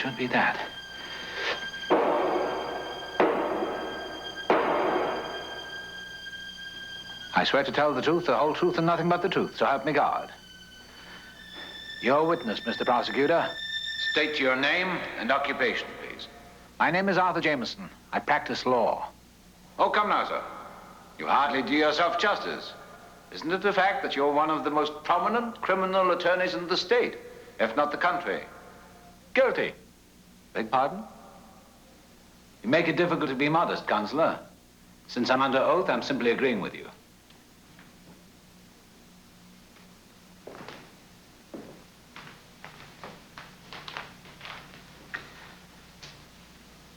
should be that. I swear to tell the truth, the whole truth, and nothing but the truth, so help me God. Your witness, Mr. Prosecutor. State your name and occupation, please. My name is Arthur Jameson. I practice law. Oh, come now, sir. You hardly do yourself justice. Isn't it a fact that you're one of the most prominent criminal attorneys in the state, if not the country? Guilty. Beg pardon? You make it difficult to be modest, Counselor. Since I'm under oath, I'm simply agreeing with you.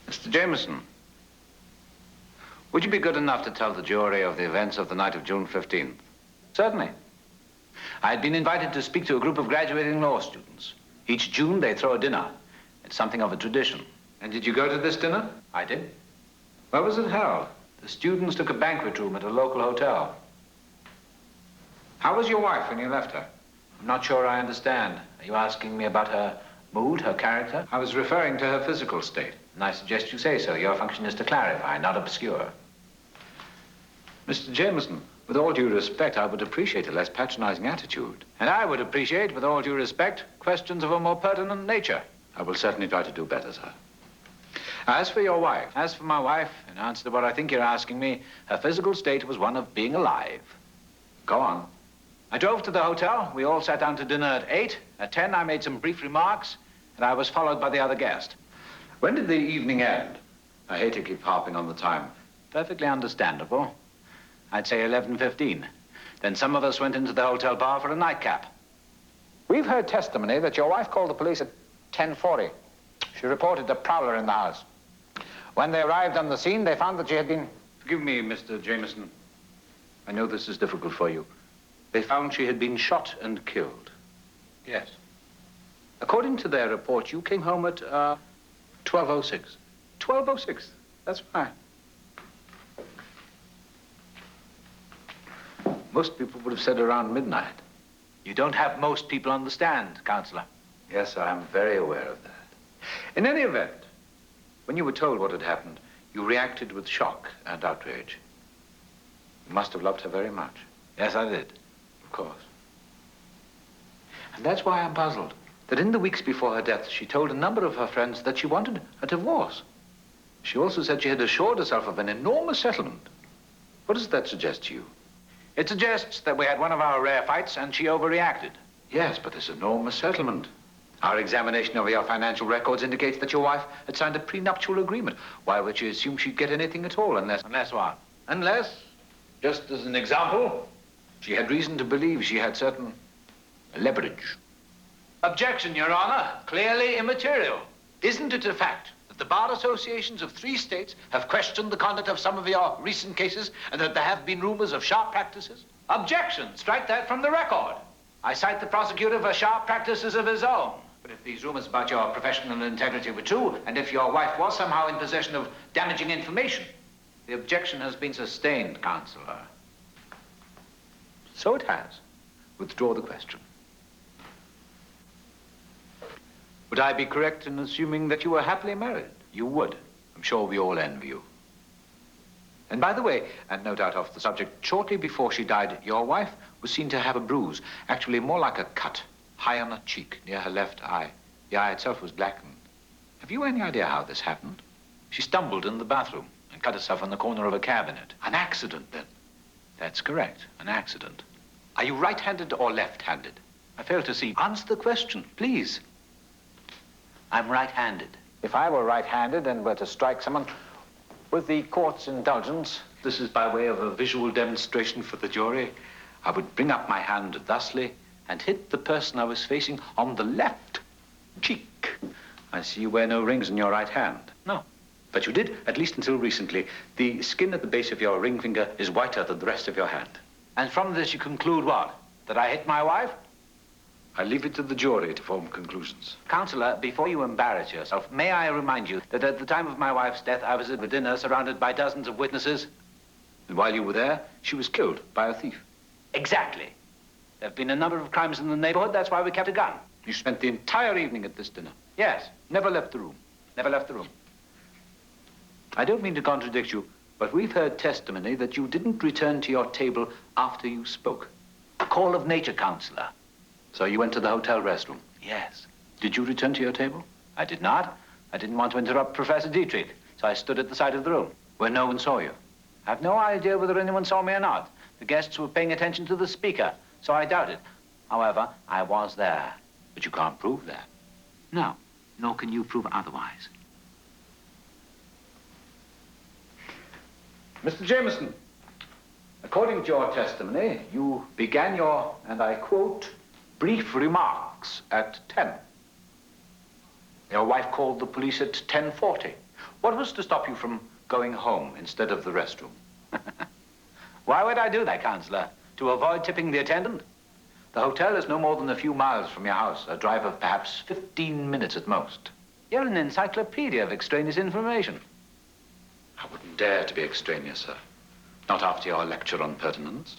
Mr. Jameson, would you be good enough to tell the jury of the events of the night of June 15th? Certainly. I had been invited to speak to a group of graduating law students. Each June, they throw a dinner. It's something of a tradition. And did you go to this dinner? I did. Where was it held? The students took a banquet room at a local hotel. How was your wife when you left her? I'm not sure I understand. Are you asking me about her mood, her character? I was referring to her physical state. And I suggest you say so. Your function is to clarify, not obscure. Mr. Jameson, with all due respect, I would appreciate a less patronizing attitude. And I would appreciate, with all due respect, questions of a more pertinent nature. I will certainly try to do better, sir. As for your wife. As for my wife, in answer to what I think you're asking me, her physical state was one of being alive. Go on. I drove to the hotel. We all sat down to dinner at 8. At 10, I made some brief remarks, and I was followed by the other guest. When did the evening end? I hate to keep harping on the time. Perfectly understandable. I'd say 11:15. Then some of us went into the hotel bar for a nightcap. We've heard testimony that your wife called the police at 10:40. She reported a prowler in the house. When they arrived on the scene, they found that she had been... Forgive me, Mr. Jameson. I know this is difficult for you. They found she had been shot and killed. Yes. According to their report, you came home at 12:06. 12:06, that's right. Most people would have said around midnight. You don't have most people on the stand, Counselor. Yes, I am very aware of that. In any event, when you were told what had happened, you reacted with shock and outrage. You must have loved her very much. Yes, I did. Of course. And that's why I'm puzzled. That in the weeks before her death, she told a number of her friends that she wanted a divorce. She also said she had assured herself of an enormous settlement. What does that suggest to you? It suggests that we had one of our rare fights and she overreacted. Yes, but this enormous settlement. Our examination of your financial records indicates that your wife had signed a prenuptial agreement. Why would she assume she'd get anything at all unless... Unless what? Unless, just as an example, she had reason to believe she had certain leverage. Objection, Your Honor. Clearly immaterial. Isn't it a fact that the bar associations of 3 states have questioned the conduct of some of your recent cases and that there have been rumors of sharp practices? Objection. Strike that from the record. I cite the prosecutor for sharp practices of his own. But if these rumors about your professional integrity were true, and if your wife was somehow in possession of damaging information, the objection has been sustained, Counselor. So it has. Withdraw the question. Would I be correct in assuming that you were happily married? You would. I'm sure we all envy you. And by the way, and no doubt off the subject, shortly before she died, your wife was seen to have a bruise, actually more like a cut, high on her cheek, near her left eye. The eye itself was blackened. Have you any idea how this happened? She stumbled in the bathroom and cut herself on the corner of a cabinet. An accident, then? That's correct, an accident. Are you right-handed or left-handed? I fail to see. Answer the question, please. I'm right-handed. If I were right-handed and were to strike someone, with the court's indulgence, this is by way of a visual demonstration for the jury, I would bring up my hand thusly and hit the person I was facing on the left cheek. I see you wear no rings in your right hand. No. But you did, at least until recently. The skin at the base of your ring finger is whiter than the rest of your hand. And from this you conclude what? That I hit my wife? I leave it to the jury to form conclusions. Counselor, before you embarrass yourself, may I remind you that at the time of my wife's death, I was at a dinner surrounded by dozens of witnesses? And while you were there, she was killed by a thief. Exactly. There have been a number of crimes in the neighborhood, that's why we kept a gun. You spent the entire evening at this dinner. Yes, never left the room. Never left the room. I don't mean to contradict you, but we've heard testimony that you didn't return to your table after you spoke. A call of nature, counselor. So you went to the hotel restroom? Yes. Did you return to your table? I did not. I didn't want to interrupt Professor Dietrich, so I stood at the side of the room where no one saw you. I have no idea whether anyone saw me or not. The guests were paying attention to the speaker, so I doubt it. However, I was there. But you can't prove that. No, nor can you prove otherwise. Mr. Jameson, according to your testimony, you began your, and I quote, brief remarks at 10. Your wife called the police at 10:40. What was to stop you from going home instead of the restroom? Why would I do that, counselor? To avoid tipping the attendant? The hotel is no more than a few miles from your house, a drive of perhaps 15 minutes at most. You're an encyclopedia of extraneous information. I wouldn't dare to be extraneous, sir. Not after your lecture on pertinence.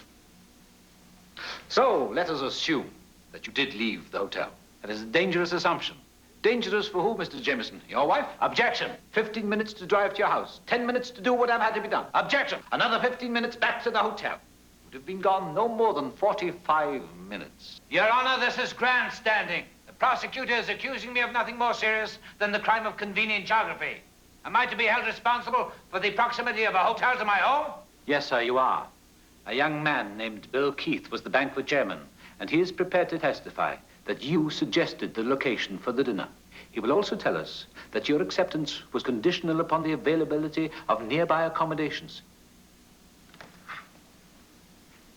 So, let us assume that you did leave the hotel. That is a dangerous assumption. Dangerous for who, Mr. Jameson? Your wife? Objection. 15 minutes to drive to your house. 10 minutes to do whatever had to be done. Objection. Another 15 minutes back to the hotel. Would have been gone no more than 45 minutes. Your Honor, this is grandstanding. The prosecutor is accusing me of nothing more serious than the crime of convenient geography. Am I to be held responsible for the proximity of a hotel to my home? Yes, sir, you are. A young man named Bill Keith was the banquet chairman, and he is prepared to testify that you suggested the location for the dinner. He will also tell us that your acceptance was conditional upon the availability of nearby accommodations.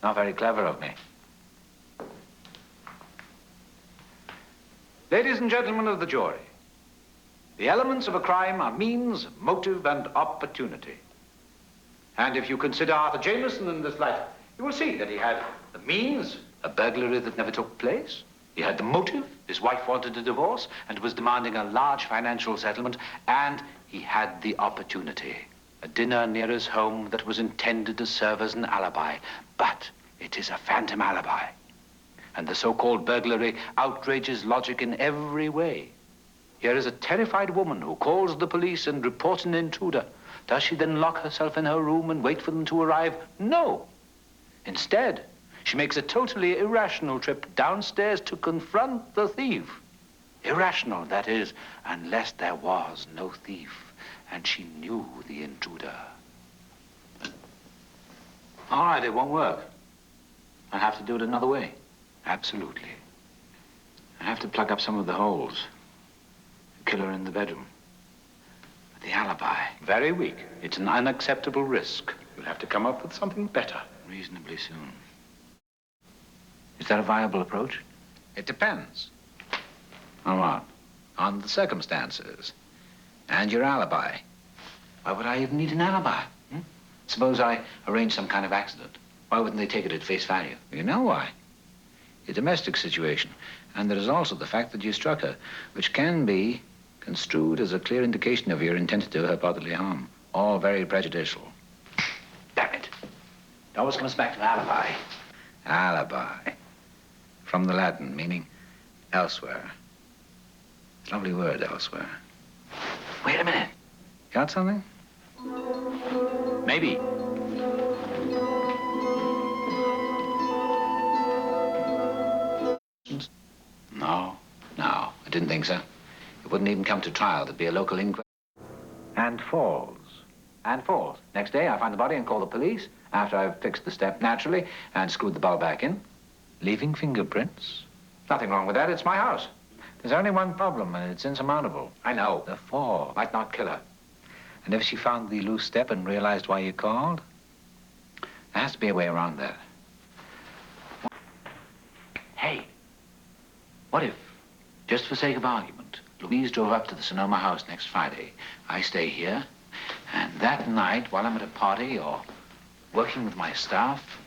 Not very clever of me. Ladies and gentlemen of the jury, the elements of a crime are means, motive, and opportunity. And if you consider Arthur Jameson in this light, you will see that he had the means, a burglary that never took place. He had the motive, his wife wanted a divorce and was demanding a large financial settlement, and he had the opportunity, a dinner near his home that was intended to serve as an alibi. But it is a phantom alibi. And the so-called burglary outrages logic in every way. Here is a terrified woman who calls the police and reports an intruder. Does she then lock herself in her room and wait for them to arrive? No. Instead, she makes a totally irrational trip downstairs to confront the thief. Irrational, that is, unless there was no thief and she knew the intruder. All right, it won't work. I'll have to do it another way. Absolutely. I have to plug up some of the holes. The killer in the bedroom. But the alibi, very weak. It's an unacceptable risk. You'll have to come up with something better. Reasonably soon. Is that a viable approach? It depends. On what? On the circumstances. And your alibi. Why would I even need an alibi? Suppose I arrange some kind of accident. Why wouldn't they take it at face value? You know why. A domestic situation. And there is also the fact that you struck her, which can be construed as a clear indication of your intent to do her bodily harm. All very prejudicial. Damn it. It always comes back to alibi. Alibi. From the Latin, meaning elsewhere. Lovely word, elsewhere. Wait a minute. Got something? Maybe. No. I didn't think so. It wouldn't even come to trial. There'd be a local inquiry. And falls. Next day, I find the body and call the police after I've fixed the step naturally and screwed the bulb back in. Leaving fingerprints? Nothing wrong with that. It's my house. There's only one problem, and it's insurmountable. I know. The fall might not kill her. And if she found the loose step and realized why you called, there has to be a way around that. Hey, what if, just for sake of argument, Louise drove up to the Sonoma house next Friday. I stay here, and that night, while I'm at a party or working with my staff,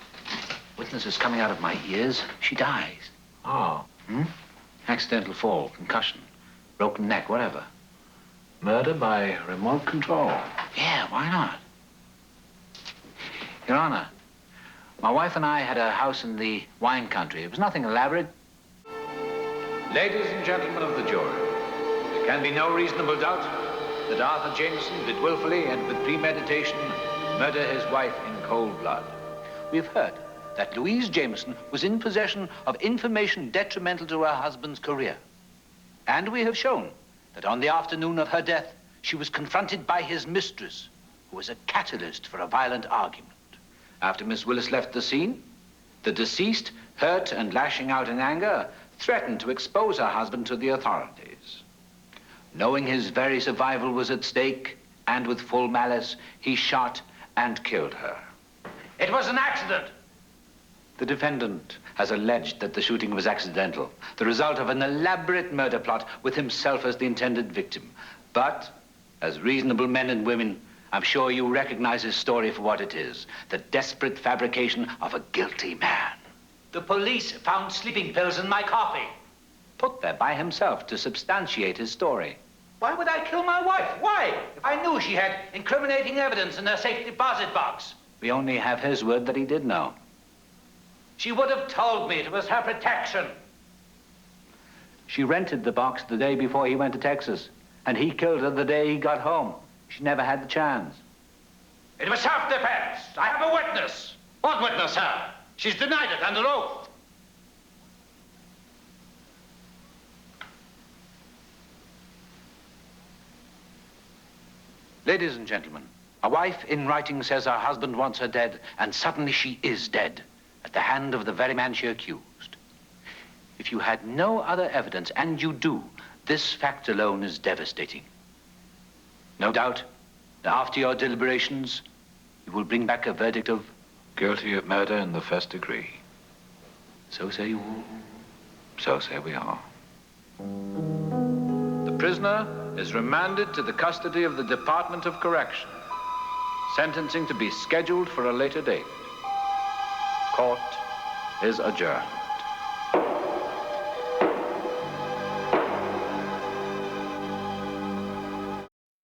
witnesses coming out of my ears, she dies. Oh. Accidental fall, concussion, broken neck, whatever. Murder by remote control. Yeah, why not? Your Honor, my wife and I had a house in the wine country. It was nothing elaborate. Ladies and gentlemen of the jury, there can be no reasonable doubt that Arthur Jameson did willfully and with premeditation murder his wife in cold blood. We've heard that Louise Jameson was in possession of information detrimental to her husband's career. And we have shown that on the afternoon of her death, she was confronted by his mistress, who was a catalyst for a violent argument. After Miss Willis left the scene, the deceased, hurt and lashing out in anger, threatened to expose her husband to the authorities. Knowing his very survival was at stake, and with full malice, he shot and killed her. It was an accident. The defendant has alleged that the shooting was accidental, the result of an elaborate murder plot with himself as the intended victim. But, as reasonable men and women, I'm sure you recognize his story for what it is, the desperate fabrication of a guilty man. The police found sleeping pills in my coffee. Put there by himself to substantiate his story. Why would I kill my wife? Why? If I knew she had incriminating evidence in her safe deposit box. We only have his word that he did know. She would have told me it was her protection. She rented the box the day before he went to Texas, and he killed her the day he got home. She never had the chance. It was self-defense. I have a witness. What witness, sir? She's denied it under oath. Ladies and gentlemen, a wife in writing says her husband wants her dead, and suddenly she is dead at the hand of the very man she accused. If you had no other evidence, and you do, this fact alone is devastating. No doubt that after your deliberations, you will bring back a verdict of guilty of murder in the first degree. So say you all. So say we are. The prisoner is remanded to the custody of the Department of Correction. Sentencing to be scheduled for a later date. Court is adjourned.